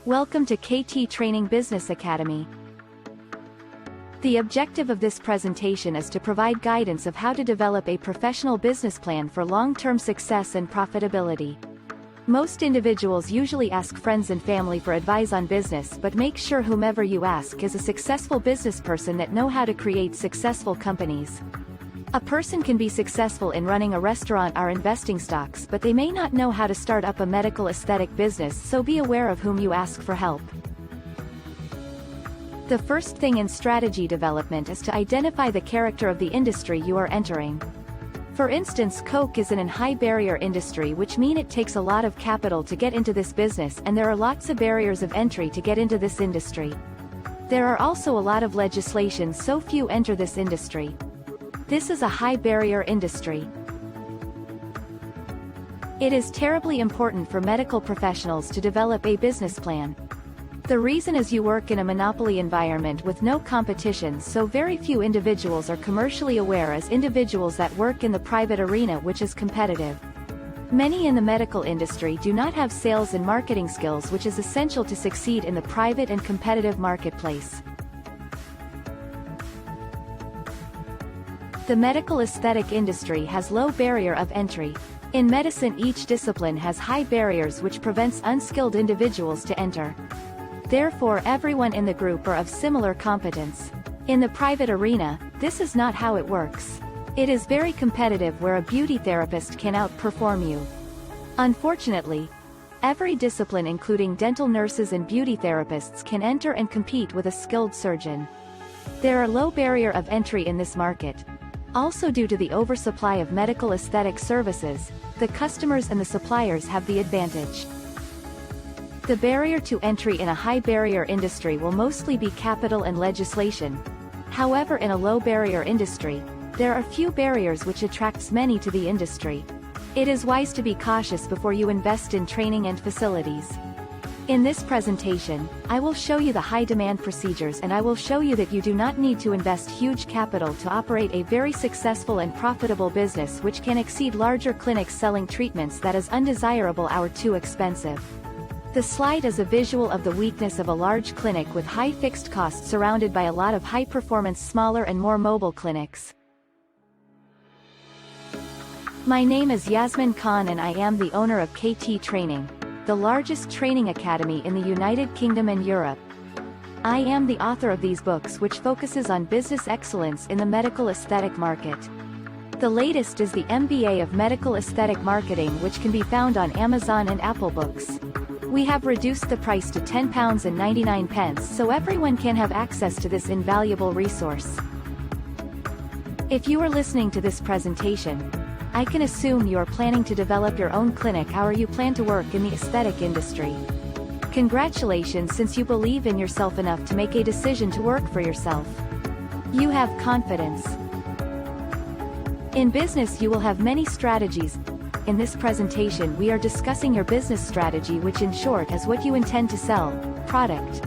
Welcome to KT Training Business Academy. The objective of this presentation is to provide guidance of how to develop a professional business plan for long-term success and profitability. Most individuals usually ask friends and family for advice on business, but make sure whomever you ask is a successful business person that know how to create successful companies. A person can be successful in running a restaurant or investing stocks, but they may not know how to start up a medical aesthetic business, so be aware of whom you ask for help. The first thing in strategy development is to identify the character of the industry you are entering. For instance, Coke is in a high-barrier industry, which means it takes a lot of capital to get into this business, and there are lots of barriers of entry to get into this industry. There are also a lot of legislation, so few enter this industry. This is a high-barrier industry. It is terribly important for medical professionals to develop a business plan. The reason is you work in a monopoly environment with no competition, so very few individuals are commercially aware as individuals that work in the private arena, which is competitive. Many in the medical industry do not have sales and marketing skills, which is essential to succeed in the private and competitive marketplace. The medical aesthetic industry has low barrier of entry. In medicine, each discipline has high barriers which prevents unskilled individuals to enter. Therefore, everyone in the group are of similar competence. In the private arena, this is not how it works. It is very competitive, where a beauty therapist can outperform you. Unfortunately, every discipline including dental nurses and beauty therapists can enter and compete with a skilled surgeon. There are low barrier of entry in this market. Also, due to the oversupply of medical aesthetic services, the customers and the suppliers have the advantage. The barrier to entry in a high-barrier industry will mostly be capital and legislation. However, in a low-barrier industry, there are few barriers which attracts many to the industry. It is wise to be cautious before you invest in training and facilities. In this presentation, I will show you the high-demand procedures, and I will show you that you do not need to invest huge capital to operate a very successful and profitable business which can exceed larger clinics selling treatments that is undesirable or too expensive. The slide is a visual of the weakness of a large clinic with high fixed costs surrounded by a lot of high-performance smaller and more mobile clinics. My name is Yasmin Khan and I am the owner of KT Training, the largest training academy in the United Kingdom and Europe. I am the author of these books which focuses on business excellence in the medical aesthetic market. The latest is the MBA of Medical Aesthetic Marketing, which can be found on Amazon and Apple Books. We have reduced the price to £10.99 so everyone can have access to this invaluable resource. If you are listening to this presentation, I can assume you are planning to develop your own clinic or you plan to work in the aesthetic industry. Congratulations, since you believe in yourself enough to make a decision to work for yourself. You have confidence. In business, you will have many strategies. In this presentation we are discussing your business strategy, which in short is what you intend to sell, product,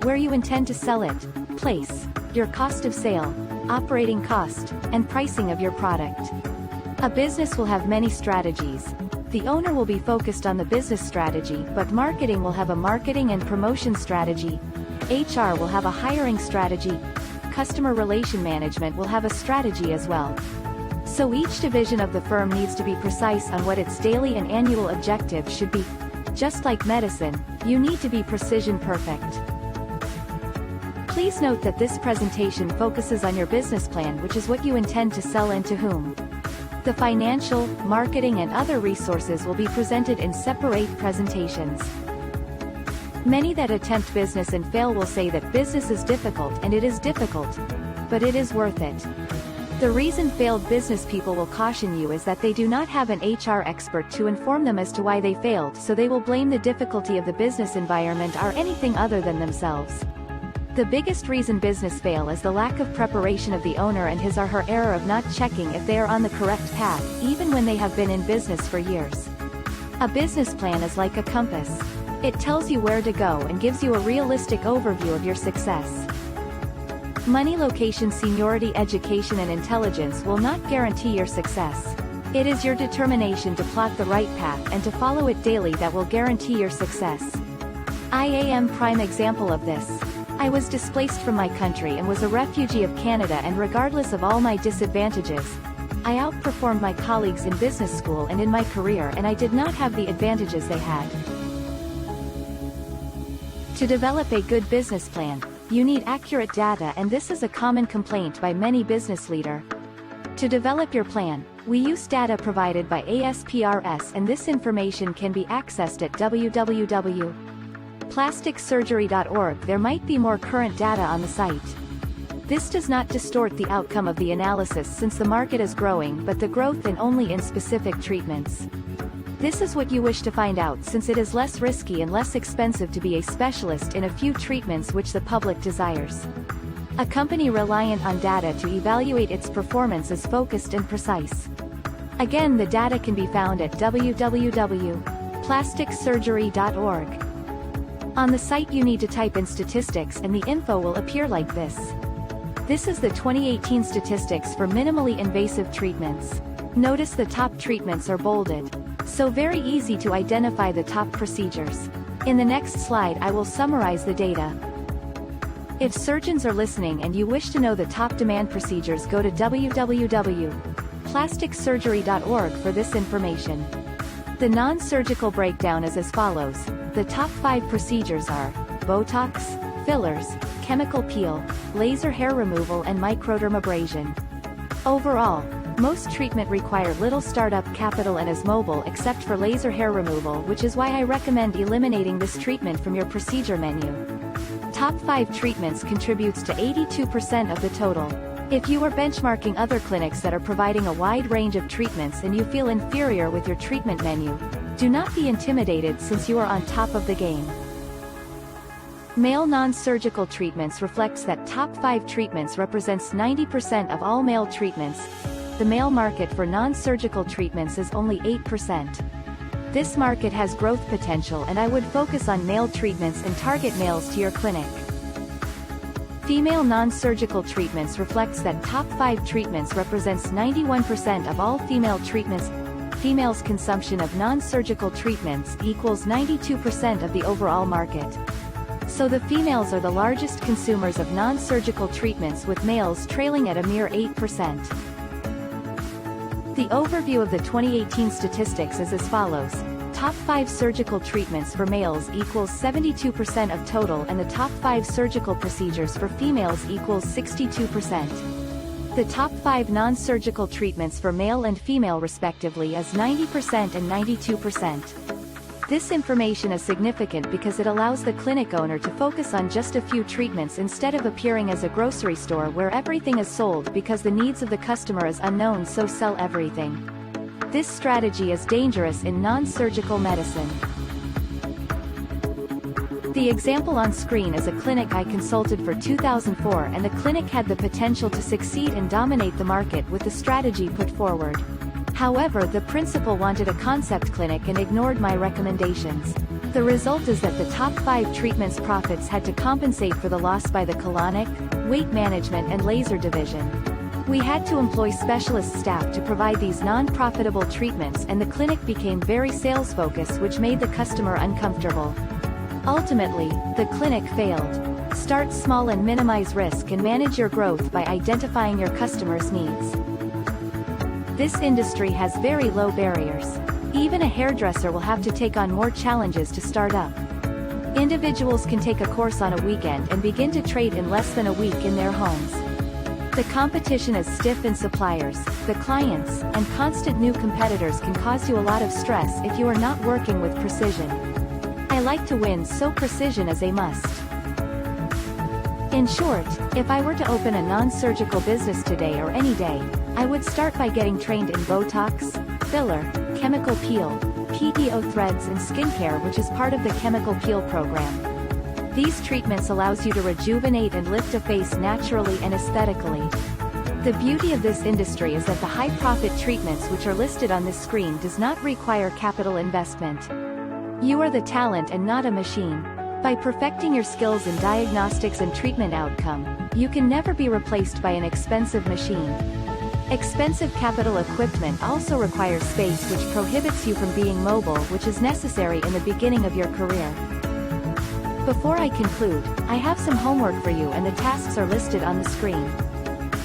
where you intend to sell it, place, your cost of sale, operating cost, and pricing of your product. A business will have many strategies. The owner will be focused on the business strategy, but marketing will have a marketing and promotion strategy, HR will have a hiring strategy, customer relation management will have a strategy as well. So each division of the firm needs to be precise on what its daily and annual objective should be. Just like medicine, you need to be precision perfect. Please note that this presentation focuses on your business plan, which is what you intend to sell and to whom. The financial, marketing and other resources will be presented in separate presentations. Many that attempt business and fail will say that business is difficult, and it is difficult, but it is worth it. The reason failed business people will caution you is that they do not have an HR expert to inform them as to why they failed, so they will blame the difficulty of the business environment or anything other than themselves. The biggest reason business fail is the lack of preparation of the owner and his or her error of not checking if they are on the correct path, even when they have been in business for years. A business plan is like a compass. It tells you where to go and gives you a realistic overview of your success. Money, location, seniority, education and intelligence will not guarantee your success. It is your determination to plot the right path and to follow it daily that will guarantee your success. I am prime example of this. I was displaced from my country and was a refugee of Canada, and regardless of all my disadvantages, I outperformed my colleagues in business school and in my career, and I did not have the advantages they had. To develop a good business plan, you need accurate data, and this is a common complaint by many business leaders. To develop your plan, we use data provided by ASPRS, and this information can be accessed at www.plasticsurgery.org. There might be more current data on the site. This does not distort the outcome of the analysis since the market is growing, but the growth in only in specific treatments. This is what you wish to find out, since it is less risky and less expensive to be a specialist in a few treatments which the public desires. A company reliant on data to evaluate its performance is focused and precise. Again, the data can be found at www.plasticsurgery.org. On the site you need to type in statistics and the info will appear like this. This is the 2018 statistics for minimally invasive treatments. Notice the top treatments are bolded. So very easy to identify the top procedures. In the next slide I will summarize the data. If surgeons are listening and you wish to know the top demand procedures, go to www.plasticsurgery.org for this information. The non-surgical breakdown is as follows. The top 5 procedures are Botox, fillers, chemical peel, laser hair removal and microdermabrasion. Overall, most treatment require little startup capital and is mobile except for laser hair removal, which is why I recommend eliminating this treatment from your procedure menu. Top 5 treatments contributes to 82% of the total. If you are benchmarking other clinics that are providing a wide range of treatments and you feel inferior with your treatment menu, do not be intimidated since you are on top of the game. Male non-surgical treatments reflects that top 5 treatments represents 90% of all male treatments. The male market for non-surgical treatments is only 8%. This market has growth potential, and I would focus on male treatments and target males to your clinic. Female non-surgical treatments reflects that top 5 treatments represents 91% of all female treatments. Females' consumption of non-surgical treatments equals 92% of the overall market. So the females are the largest consumers of non-surgical treatments, with males trailing at a mere 8%. The overview of the 2018 statistics is as follows. Top 5 surgical treatments for males equals 72% of total, and the top 5 surgical procedures for females equals 62%. The top 5 non-surgical treatments for male and female respectively is 90% and 92%. This information is significant because it allows the clinic owner to focus on just a few treatments instead of appearing as a grocery store where everything is sold because the needs of the customer is unknown, so sell everything. This strategy is dangerous in non-surgical medicine. The example on screen is a clinic I consulted for 2004, and the clinic had the potential to succeed and dominate the market with the strategy put forward. However, the principal wanted a concept clinic and ignored my recommendations. The result is that the top 5 treatments profits had to compensate for the loss by the colonic, weight management and laser division. We had to employ specialist staff to provide these non-profitable treatments, and the clinic became very sales-focused, which made the customer uncomfortable. Ultimately, the clinic failed. Start small and minimize risk, and manage your growth by identifying your customers' needs. This industry has very low barriers. Even a hairdresser will have to take on more challenges to start up. Individuals can take a course on a weekend and begin to trade in less than a week in their homes. The competition is stiff in suppliers, the clients, and constant new competitors can cause you a lot of stress if you are not working with precision. I like to win, so precision is a must. In short, if I were to open a non-surgical business today or any day, I would start by getting trained in Botox, filler, chemical peel, PTO threads and skincare, which is part of the chemical peel program. These treatments allows you to rejuvenate and lift a face naturally and aesthetically. The beauty of this industry is that the high-profit treatments which are listed on this screen does not require capital investment. You are the talent and not a machine. By perfecting your skills in diagnostics and treatment outcome, you can never be replaced by an expensive machine. Expensive capital equipment also requires space, which prohibits you from being mobile, which is necessary in the beginning of your career. Before I conclude, I have some homework for you and the tasks are listed on the screen.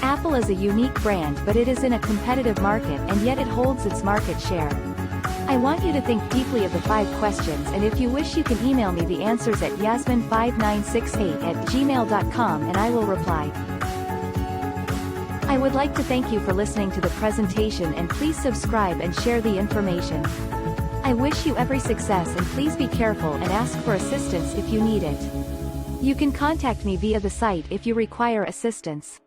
Apple is a unique brand, but it is in a competitive market and yet it holds its market share. I want you to think deeply of the 5 questions, and if you wish you can email me the answers at yasmin5968@gmail.com and I will reply. I would like to thank you for listening to the presentation, and please subscribe and share the information. I wish you every success, and please be careful and ask for assistance if you need it. You can contact me via the site if you require assistance.